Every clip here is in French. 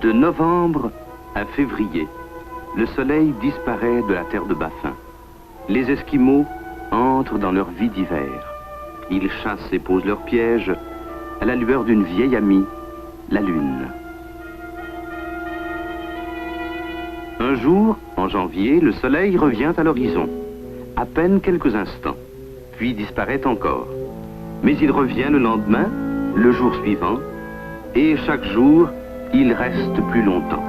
De novembre à février, le soleil disparaît de la terre de Baffin. Les Esquimaux entrent dans leur vie d'hiver. Ils chassent et posent leurs pièges à la lueur d'une vieille amie, la lune. Un jour, en janvier, le soleil revient à l'horizon, à peine quelques instants, puis disparaît encore. Mais il revient le lendemain, le jour suivant, et chaque jour, il reste plus longtemps.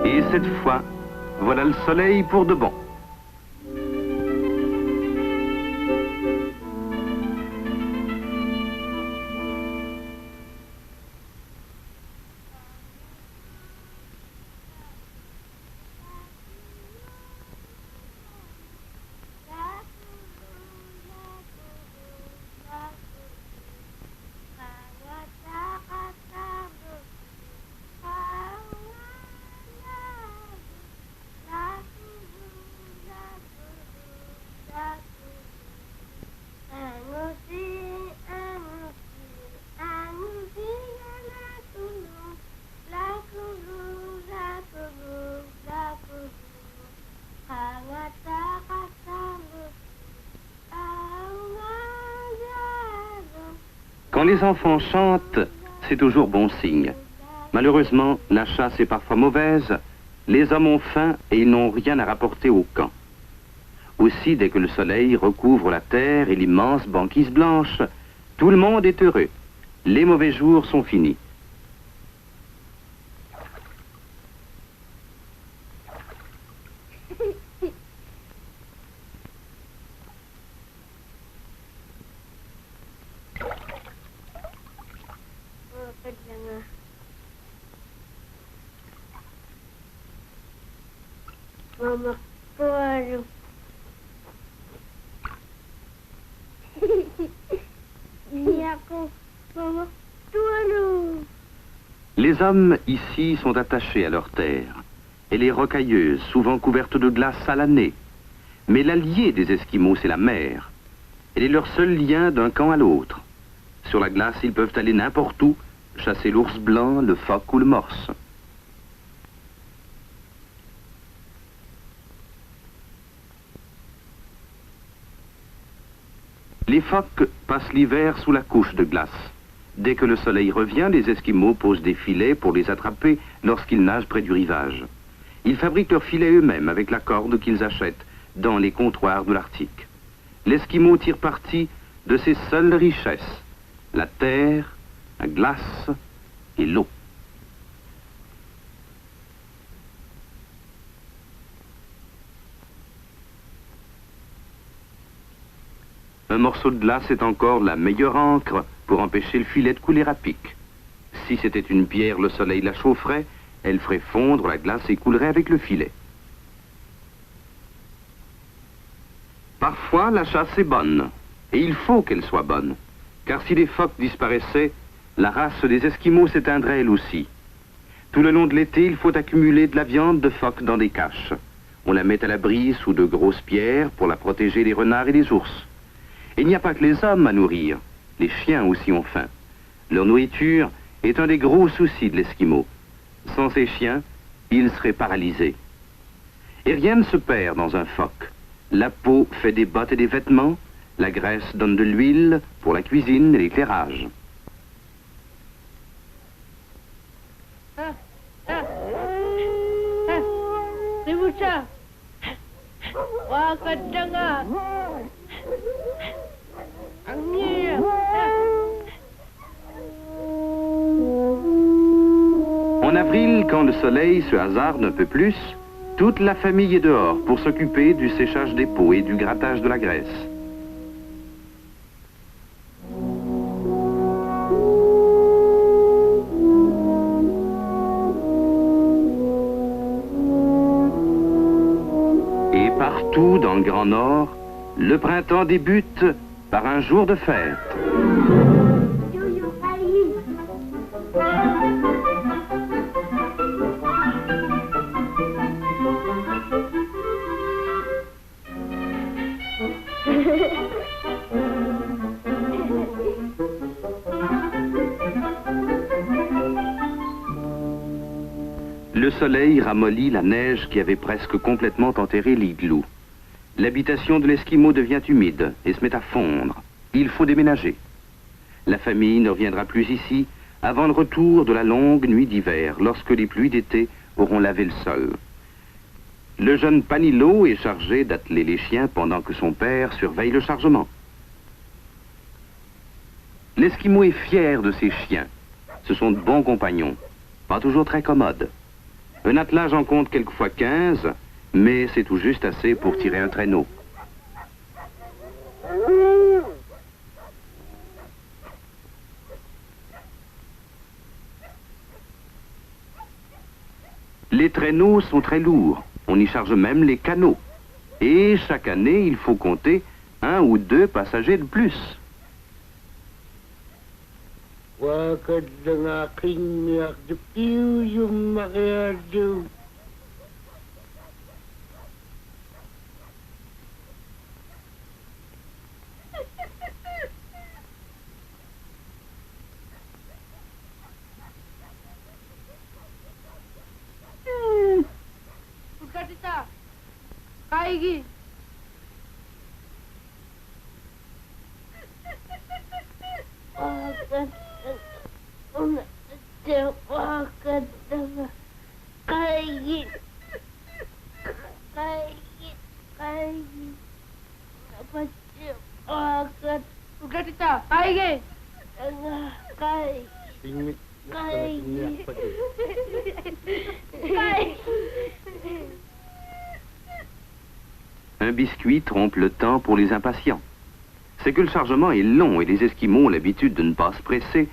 Et cette fois, voilà le soleil pour de bon. Quand les enfants chantent, c'est toujours bon signe. Malheureusement, la chasse est parfois mauvaise, les hommes ont faim et ils n'ont rien à rapporter au camp. Aussi, dès que le soleil recouvre la terre et l'immense banquise blanche, tout le monde est heureux. Les mauvais jours sont finis. Mama Poro. Mama Poro. Les hommes ici sont attachés à leur terre. Elle est rocailleuse, souvent couverte de glace à l'année. Mais l'allié des Esquimaux, c'est la mer. Elle est leur seul lien d'un camp à l'autre. Sur la glace, ils peuvent aller n'importe où, chasser l'ours blanc, le phoque ou le morse. Les phoques passent l'hiver sous la couche de glace. Dès que le soleil revient, les Esquimaux posent des filets pour les attraper lorsqu'ils nagent près du rivage. Ils fabriquent leurs filets eux-mêmes avec la corde qu'ils achètent dans les comptoirs de l'Arctique. L'Esquimau tire parti de ses seules richesses, la terre, la glace et l'eau. Un morceau de glace est encore la meilleure encre pour empêcher le filet de couler à pic. Si c'était une pierre, le soleil la chaufferait, elle ferait fondre la glace et coulerait avec le filet. Parfois, la chasse est bonne, et il faut qu'elle soit bonne, car si les phoques disparaissaient, la race des Esquimaux s'éteindrait elle aussi. Tout le long de l'été, il faut accumuler de la viande de phoque dans des caches. On la met à l'abri sous de grosses pierres pour la protéger des renards et des ours. Et il n'y a pas que les hommes à nourrir. Les chiens aussi ont faim. Leur nourriture est un des gros soucis de l'Esquimau. Sans ces chiens, il serait paralysé. Et rien ne se perd dans un phoque. La peau fait des bottes et des vêtements, la graisse donne de l'huile pour la cuisine et l'éclairage. En avril, quand le soleil se hasarde un peu plus, toute la famille est dehors pour s'occuper du séchage des peaux et du grattage de la graisse. Et partout dans le Grand Nord, le printemps débute par un jour de fête. Le soleil ramollit la neige qui avait presque complètement enterré l'igloo. L'habitation de l'Esquimau devient humide et se met à fondre. Il faut déménager. La famille ne reviendra plus ici avant le retour de la longue nuit d'hiver, lorsque les pluies d'été auront lavé le sol. Le jeune Panilo est chargé d'atteler les chiens pendant que son père surveille le chargement. L'Esquimau est fier de ses chiens. Ce sont de bons compagnons, pas toujours très commodes. Un attelage en compte quelquefois 15, mais c'est tout juste assez pour tirer un traîneau. Les traîneaux sont très lourds. On y charge même les canots. Et chaque année, il faut compter 1 ou 2 passagers de plus. Un biscuit trompe le temps pour les impatients. C'est que le chargement est long et les Esquimaux ont l'habitude de ne pas se presser,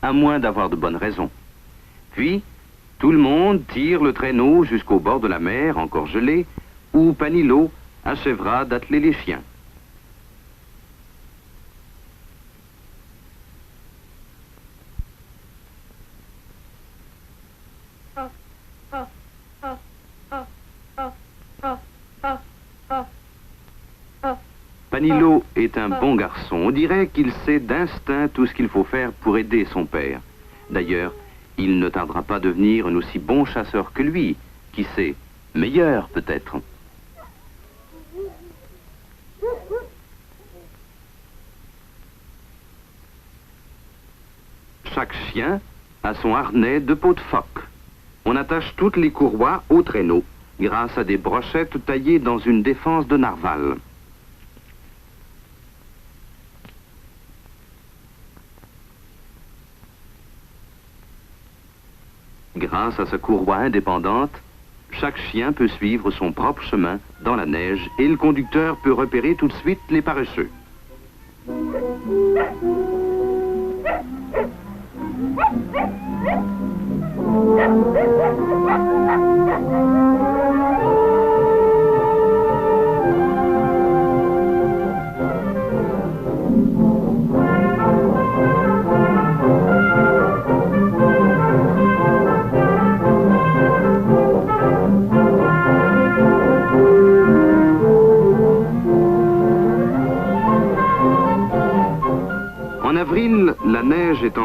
à moins d'avoir de bonnes raisons. Puis, tout le monde tire le traîneau jusqu'au bord de la mer, encore gelé, où Panilo achèvera d'atteler les chiens. Panilo est un bon garçon. On dirait qu'il sait d'instinct tout ce qu'il faut faire pour aider son père. D'ailleurs, il ne tardera pas à devenir un aussi bon chasseur que lui. Qui sait, meilleur peut-être. Chaque chien a son harnais de peau de phoque. On attache toutes les courroies au traîneau grâce à des brochettes taillées dans une défense de narval. Grâce à sa courroie indépendante, chaque chien peut suivre son propre chemin dans la neige et le conducteur peut repérer tout de suite les paresseux.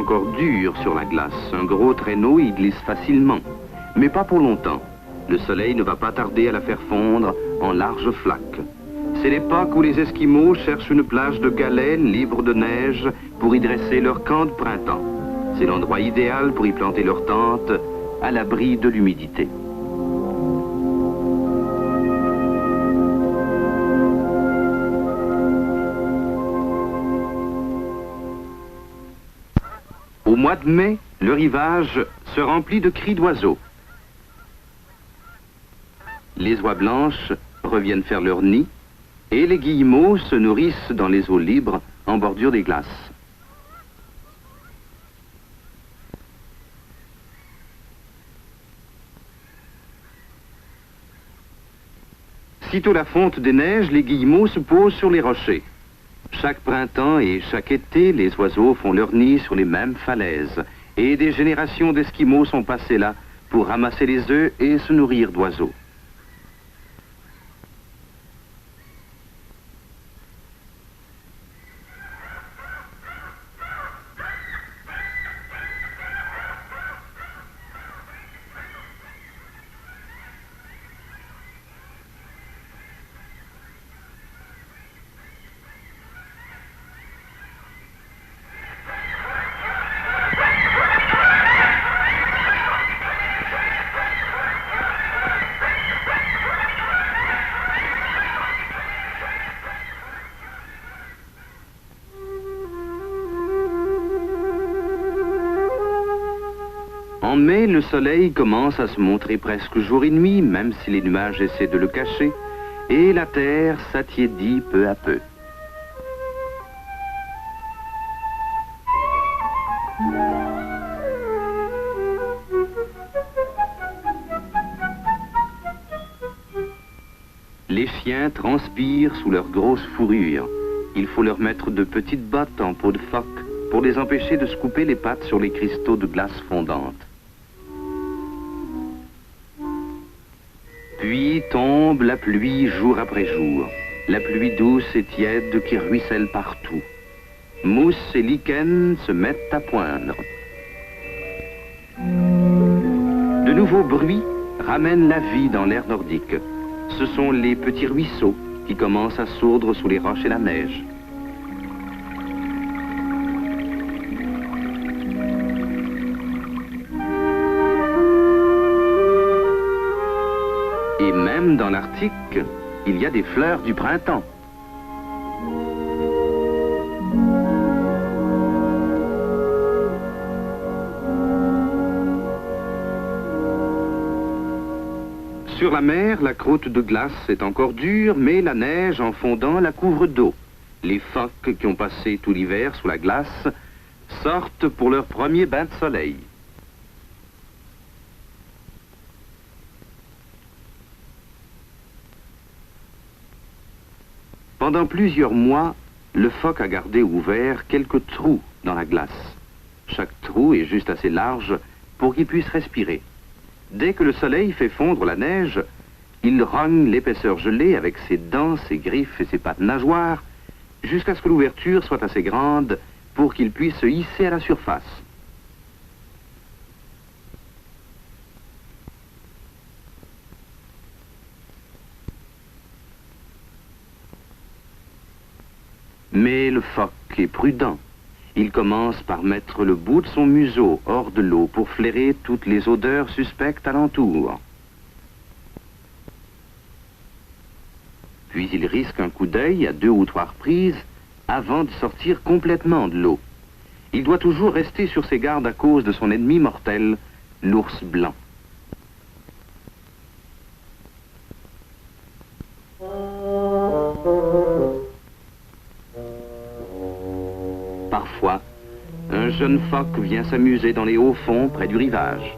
encore dur sur la glace. Un gros traîneau y glisse facilement. Mais pas pour longtemps. Le soleil ne va pas tarder à la faire fondre en larges flaques. C'est l'époque où les Esquimaux cherchent une plage de galets libre de neige pour y dresser leur camp de printemps. C'est l'endroit idéal pour y planter leur tente à l'abri de l'humidité. Au mois de mai, le rivage se remplit de cris d'oiseaux. Les oies blanches reviennent faire leur nid et les guillemots se nourrissent dans les eaux libres en bordure des glaces. Sitôt la fonte des neiges, les guillemots se posent sur les rochers. Chaque printemps et chaque été, les oiseaux font leur nid sur les mêmes falaises. Et des générations d'Esquimaux sont passées là pour ramasser les œufs et se nourrir d'oiseaux. En mai, le soleil commence à se montrer presque jour et nuit, même si les nuages essaient de le cacher, et la terre s'attiédit peu à peu. Les chiens transpirent sous leurs grosses fourrures. Il faut leur mettre de petites bottes en peau de phoque pour les empêcher de se couper les pattes sur les cristaux de glace fondante. Puis tombe la pluie jour après jour, la pluie douce et tiède qui ruisselle partout. Mousse et lichens se mettent à poindre. De nouveaux bruits ramènent la vie dans l'air nordique. Ce sont les petits ruisseaux qui commencent à sourdre sous les roches et la neige. Et même dans l'Arctique, il y a des fleurs du printemps. Sur la mer, la croûte de glace est encore dure, mais la neige en fondant la couvre d'eau. Les phoques qui ont passé tout l'hiver sous la glace sortent pour leur premier bain de soleil. Pendant plusieurs mois, le phoque a gardé ouverts quelques trous dans la glace. Chaque trou est juste assez large pour qu'il puisse respirer. Dès que le soleil fait fondre la neige, il rogne l'épaisseur gelée avec ses dents, ses griffes et ses pattes nageoires, jusqu'à ce que l'ouverture soit assez grande pour qu'il puisse se hisser à la surface. Mais le phoque est prudent. Il commence par mettre le bout de son museau hors de l'eau pour flairer toutes les odeurs suspectes alentour. Puis il risque un coup d'œil à 2 ou 3 reprises avant de sortir complètement de l'eau. Il doit toujours rester sur ses gardes à cause de son ennemi mortel, l'ours blanc. Parfois, un jeune phoque vient s'amuser dans les hauts fonds près du rivage.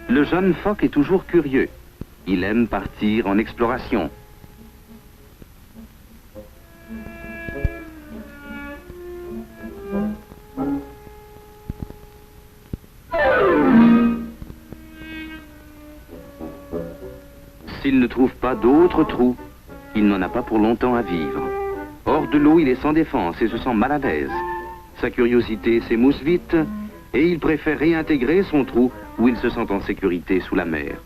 Le jeune phoque est toujours curieux. Il aime partir en exploration. S'il ne trouve pas d'autre trou, il n'en a pas pour longtemps à vivre. Hors de l'eau, il est sans défense et se sent mal à l'aise. Sa curiosité s'émousse vite et il préfère réintégrer son trou où il se sent en sécurité sous la mer.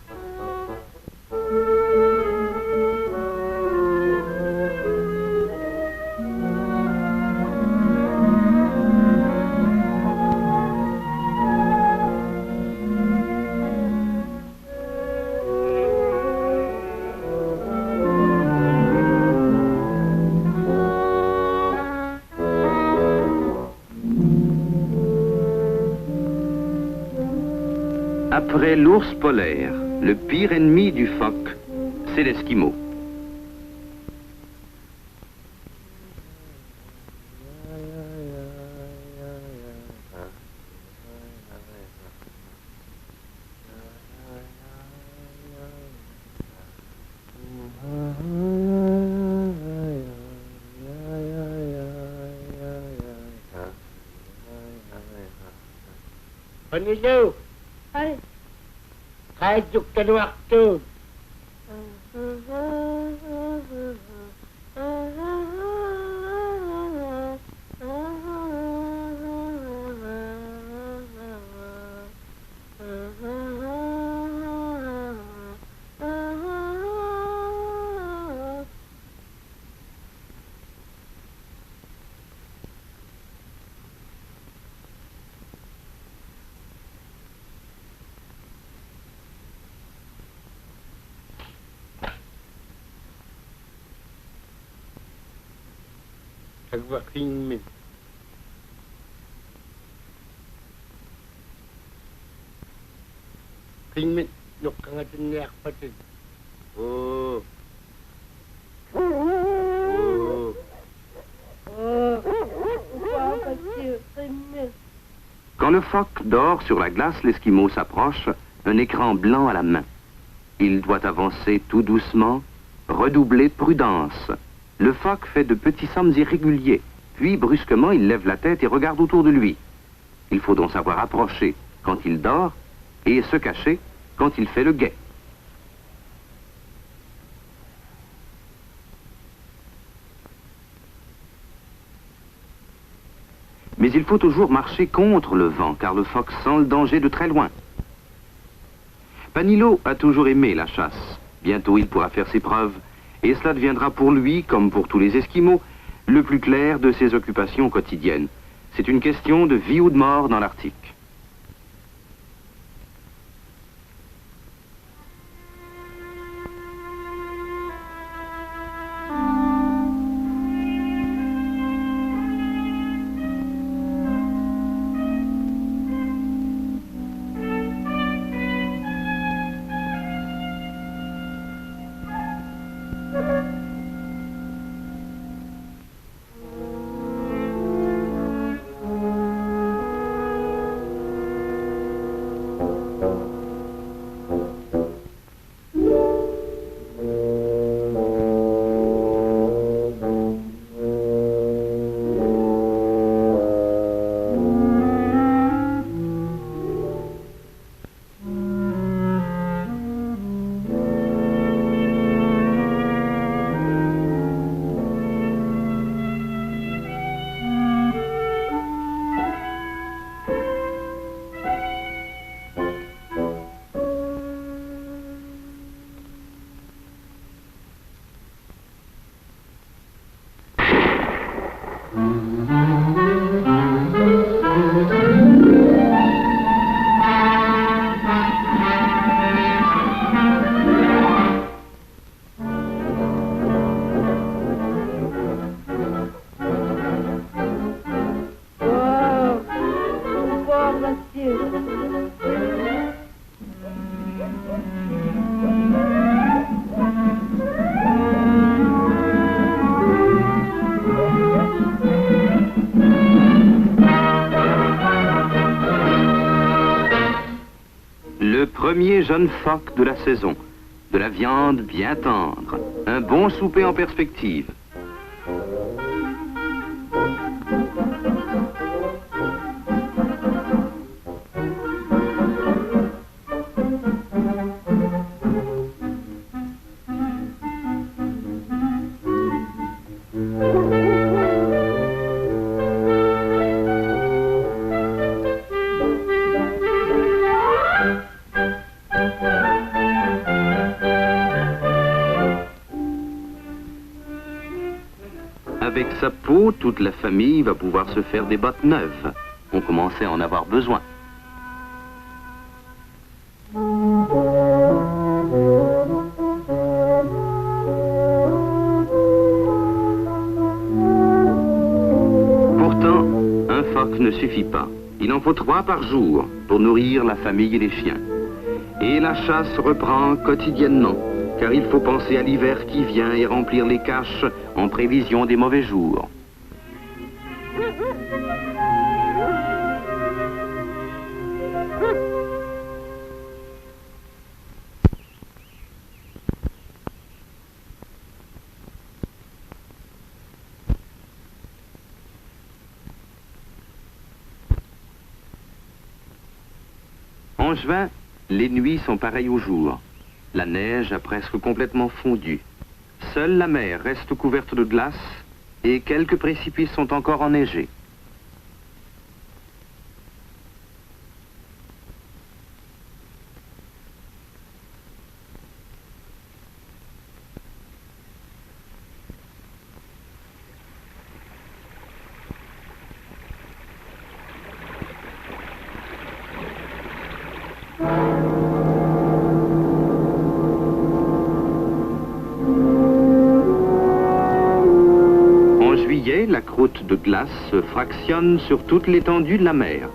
Après l'ours polaire, le pire ennemi du phoque, c'est l'esquimau. Panilo, Ay. kahit yung kanwakto. Agwaking min. King min, nuk ka nga tiniyak patin. Oh. Oh. Quand le phoque dort sur la glace, l'esquimau s'approche, un écran blanc à la main. Il doit avancer tout doucement, redoubler de prudence. Le phoque fait de petits sommes irréguliers, puis brusquement il lève la tête et regarde autour de lui. Il faut donc savoir approcher quand il dort et se cacher quand il fait le guet. Mais il faut toujours marcher contre le vent, car le phoque sent le danger de très loin. Panilo a toujours aimé la chasse. Bientôt il pourra faire ses preuves, et cela deviendra pour lui, comme pour tous les Esquimaux, le plus clair de ses occupations quotidiennes. C'est une question de vie ou de mort dans l'Arctique. Le premier jeune phoque de la saison, de la viande bien tendre, un bon souper en perspective. Avec sa peau, toute la famille va pouvoir se faire des bottes neuves. On commençait à en avoir besoin. Pourtant, un phoque ne suffit pas. Il en faut 3 par jour pour nourrir la famille et les chiens. Et la chasse reprend quotidiennement, car il faut penser à l'hiver qui vient et remplir les caches en prévision des mauvais jours. En juin, les nuits sont pareilles au jour. La neige a presque complètement fondu. Seule la mer reste couverte de glace et quelques précipices sont encore enneigés. La croûte de glace se fractionne sur toute l'étendue de la mer.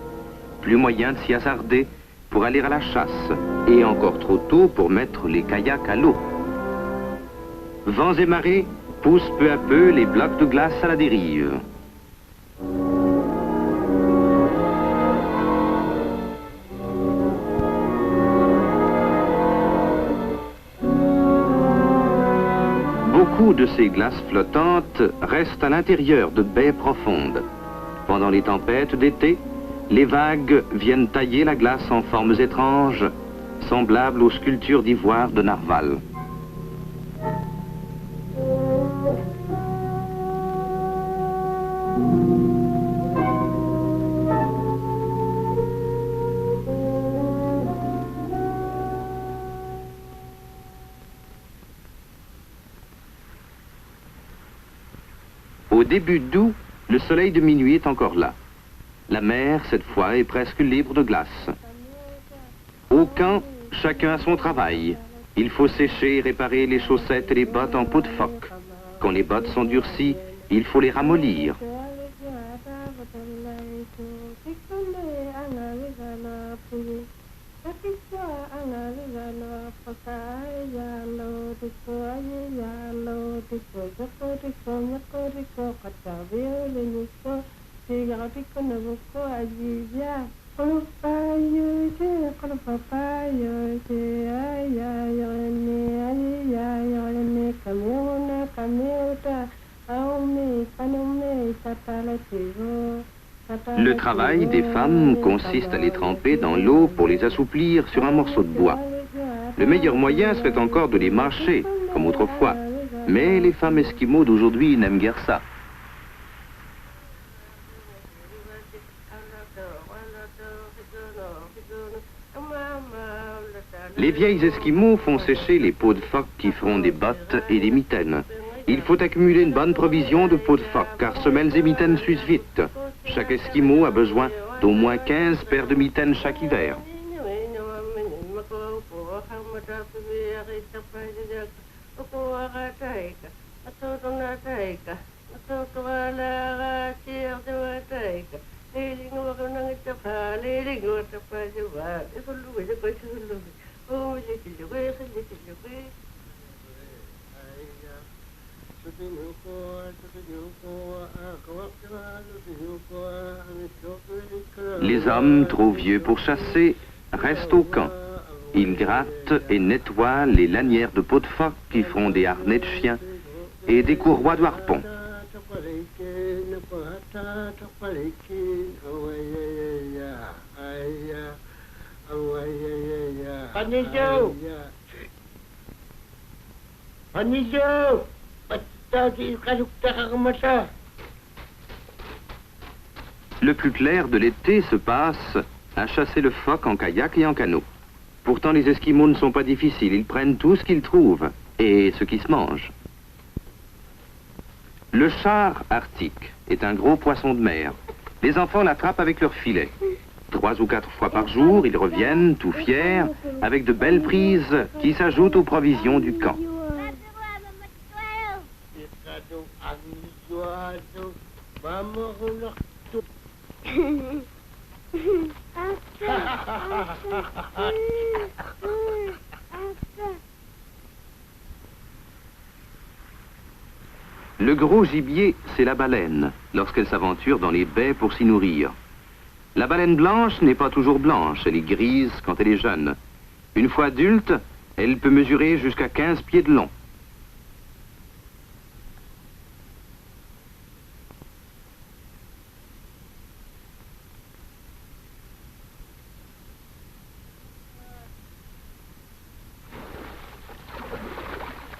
Plus moyen de s'y hasarder pour aller à la chasse, et encore trop tôt pour mettre les kayaks à l'eau. Vents et marées poussent peu à peu les blocs de glace à la dérive. Beaucoup de ces glaces flottantes restent à l'intérieur de baies profondes. Pendant les tempêtes d'été, les vagues viennent tailler la glace en formes étranges, semblables aux sculptures d'ivoire de Narval. Au début d'août, le soleil de minuit est encore là. La mer, cette fois, est presque libre de glace. Au camp, chacun a son travail. Il faut sécher et réparer les chaussettes et les bottes en peau de phoque. Quand les bottes sont durcies, il faut les ramollir. Le travail des femmes consiste à les tremper dans l'eau pour les assouplir sur un morceau de bois. Le meilleur moyen serait encore de les mâcher, comme autrefois. Mais les femmes esquimaux d'aujourd'hui n'aiment guère ça. Les vieilles esquimaux font sécher les peaux de phoque qui feront des bottes et des mitaines. Il faut accumuler une bonne provision de peaux de phoque, car semelles et mitaines s'usent vite. Chaque esquimau a besoin d'au moins 15 paires de mitaines chaque hiver. Les hommes, trop vieux pour chasser, restent au camp. Ils grattent et nettoient les lanières de peau de phoque qui feront des harnais de chiens et des courroies de harpons. Le plus clair de l'été se passe à chasser le phoque en kayak et en canot. Pourtant, les Esquimaux ne sont pas difficiles. Ils prennent tout ce qu'ils trouvent et ce qui se mange. Le char arctique est un gros poisson de mer. Les enfants l'attrapent avec leurs filets. 3 ou 4 fois par jour, ils reviennent, tout fiers, avec de belles prises qui s'ajoutent aux provisions du camp. Le gros gibier, c'est la baleine, lorsqu'elle s'aventure dans les baies pour s'y nourrir. La baleine blanche n'est pas toujours blanche, elle est grise quand elle est jeune. Une fois adulte, elle peut mesurer jusqu'à 15 pieds de long.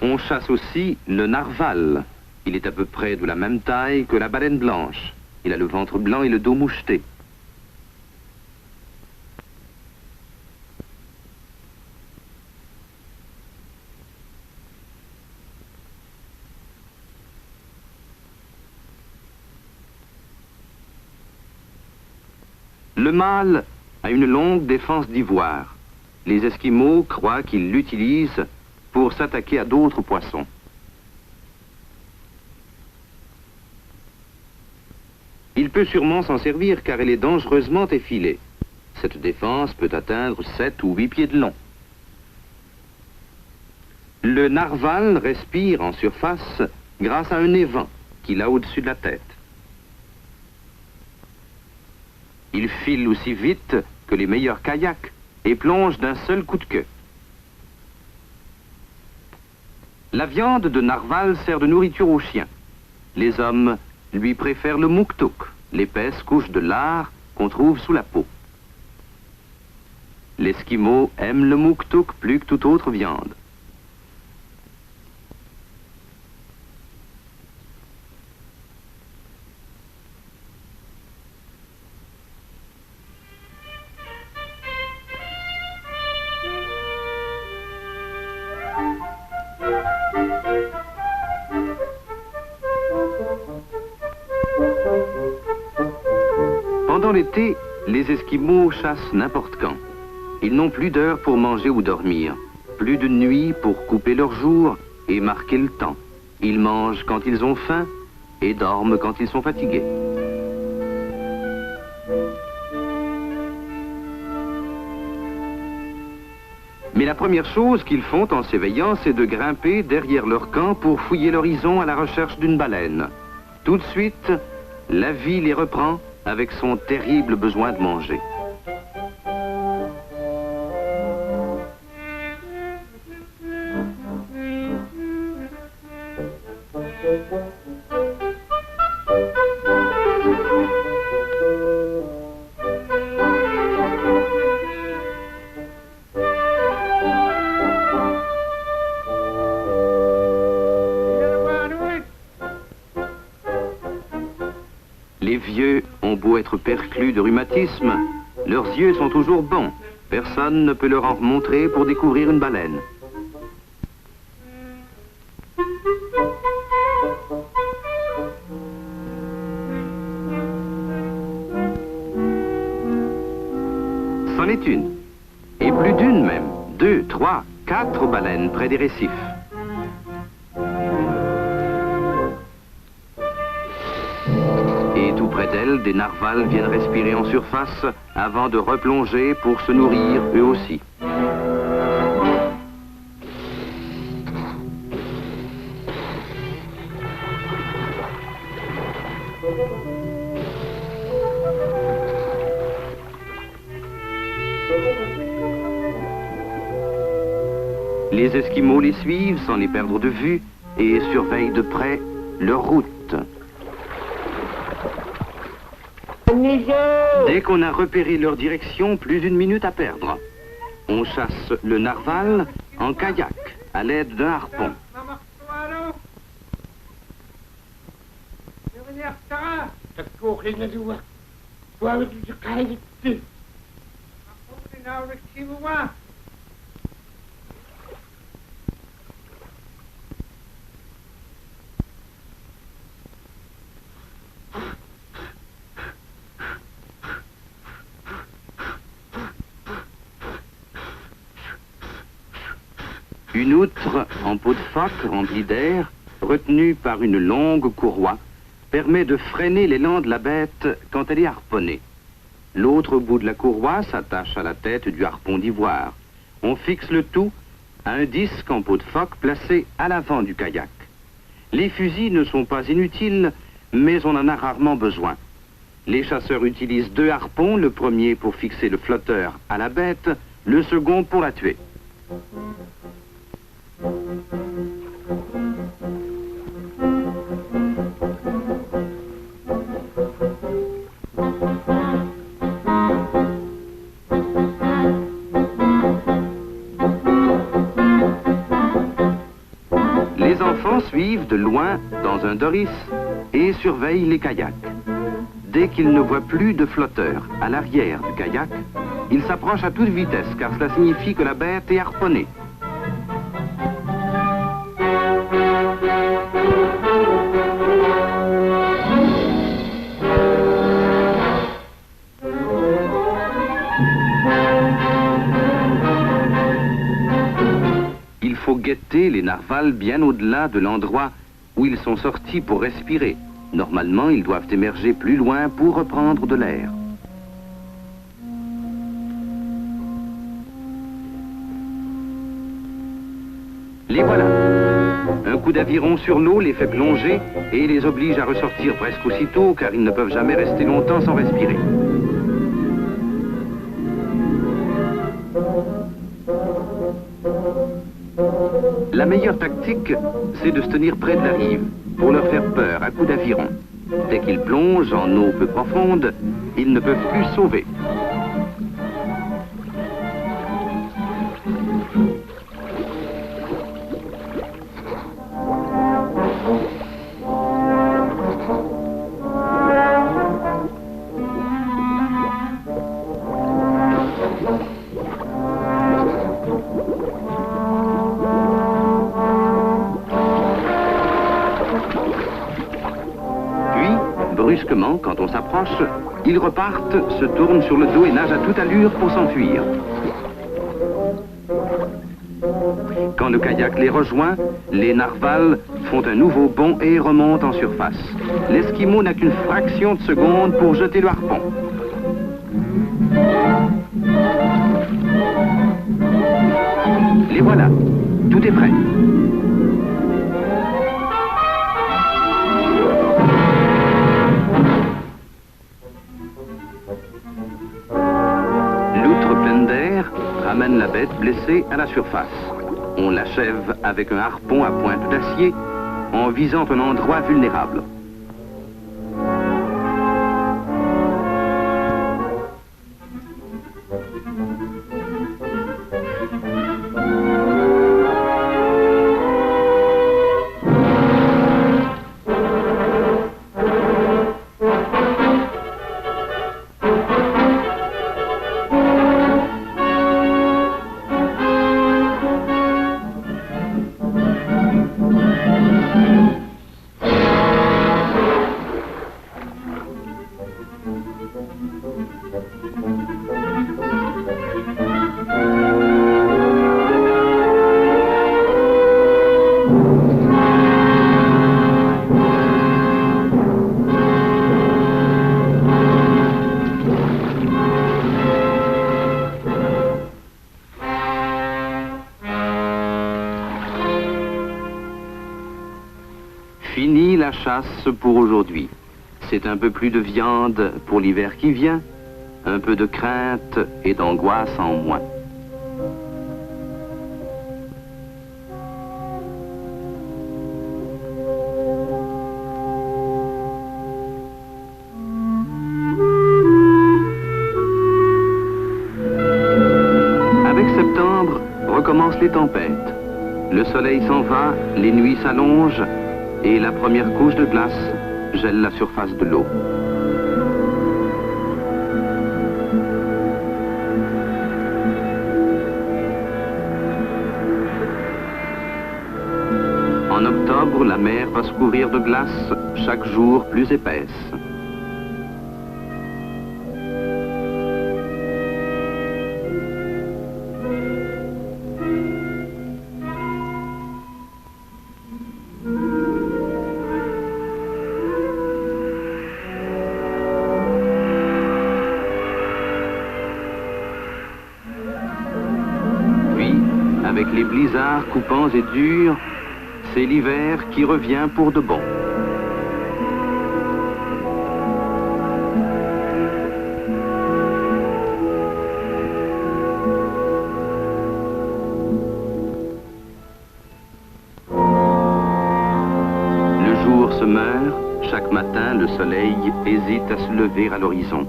On chasse aussi le narval. Il est à peu près de la même taille que la baleine blanche. Il a le ventre blanc et le dos moucheté. Le mâle a une longue défense d'ivoire. Les Esquimaux croient qu'ils l'utilisent pour s'attaquer à d'autres poissons. Il peut sûrement s'en servir car elle est dangereusement effilée. Cette défense peut atteindre 7 ou 8 pieds de long. Le narval respire en surface grâce à un évent qu'il a au-dessus de la tête. Il file aussi vite que les meilleurs kayaks et plonge d'un seul coup de queue. La viande de narval sert de nourriture aux chiens. Les hommes lui préfèrent le muktuk, l'épaisse couche de lard qu'on trouve sous la peau. L'Esquimau aime le muktuk plus que toute autre viande. Pendant l'été, les Esquimaux chassent n'importe quand. Ils n'ont plus d'heure pour manger ou dormir, plus de nuit pour couper leur jour et marquer le temps. Ils mangent quand ils ont faim et dorment quand ils sont fatigués. Mais la première chose qu'ils font en s'éveillant, c'est de grimper derrière leur camp pour fouiller l'horizon à la recherche d'une baleine. Tout de suite, la vie les reprend avec son terrible besoin de manger. Les vieux ont beau être perclus de rhumatisme, leurs yeux sont toujours bons. Personne ne peut leur en montrer pour découvrir une baleine. C'en est une. Et plus d'une même. 2, 3, 4 baleines près des récifs. Et tout près d'elles, des narvals viennent respirer en surface avant de replonger pour se nourrir eux aussi. Les Esquimaux les suivent sans les perdre de vue et surveillent de près leur route. Dès qu'on a repéré leur direction, plus d'une minute à perdre. On chasse le narval en kayak à l'aide d'un harpon. Une outre en peau de phoque remplie d'air, retenue par une longue courroie, permet de freiner l'élan de la bête quand elle est harponnée. L'autre bout de la courroie s'attache à la tête du harpon d'ivoire. On fixe le tout à un disque en peau de phoque placé à l'avant du kayak. Les fusils ne sont pas inutiles, mais on en a rarement besoin. Les chasseurs utilisent 2 harpons, le premier pour fixer le flotteur à la bête, le second pour la tuer. Les enfants suivent de loin dans un doris et surveillent les kayaks. Dès qu'ils ne voient plus de flotteur à l'arrière du kayak, ils s'approchent à toute vitesse car cela signifie que la bête est harponnée. Il faut guetter les narvals bien au-delà de l'endroit où ils sont sortis pour respirer. Normalement, ils doivent émerger plus loin pour reprendre de l'air. Les voilà. Un coup d'aviron sur l'eau les fait plonger et les oblige à ressortir presque aussitôt car ils ne peuvent jamais rester longtemps sans respirer. La meilleure tactique, c'est de se tenir près de la rive pour leur faire peur à coups d'aviron. Dès qu'ils plongent en eau peu profonde, ils ne peuvent plus sauver. Brusquement, quand on s'approche, ils repartent, se tournent sur le dos et nagent à toute allure pour s'enfuir. Quand le kayak les rejoint, les narvals font un nouveau bond et remontent en surface. L'esquimau n'a qu'une fraction de seconde pour jeter le harpon. Les voilà, tout est prêt. Ramène la bête blessée à la surface. On l'achève avec un harpon à pointe d'acier en visant un endroit vulnérable. Fini la chasse pour aujourd'hui. C'est un peu plus de viande pour l'hiver qui vient, un peu de crainte et d'angoisse en moins. Avec septembre, recommencent les tempêtes. Le soleil s'en va, les nuits s'allongent, et la première couche de glace gèle la surface de l'eau. En octobre, la mer va se couvrir de glace chaque jour plus épaisse. Avec les blizzards coupants et durs, c'est l'hiver qui revient pour de bon. Le jour se meurt, chaque matin le soleil hésite à se lever à l'horizon.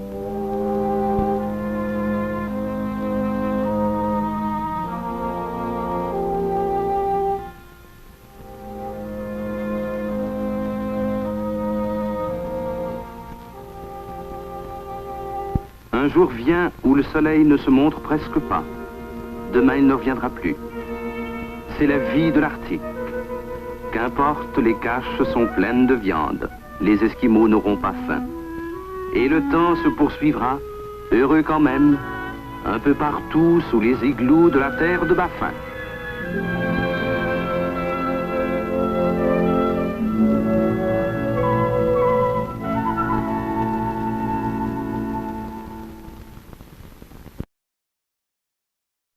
Un jour vient où le soleil ne se montre presque pas. Demain, il ne reviendra plus. C'est la vie de l'Arctique. Qu'importe, les caches sont pleines de viande. Les Esquimaux n'auront pas faim. Et le temps se poursuivra, heureux quand même, un peu partout sous les igloos de la terre de Baffin.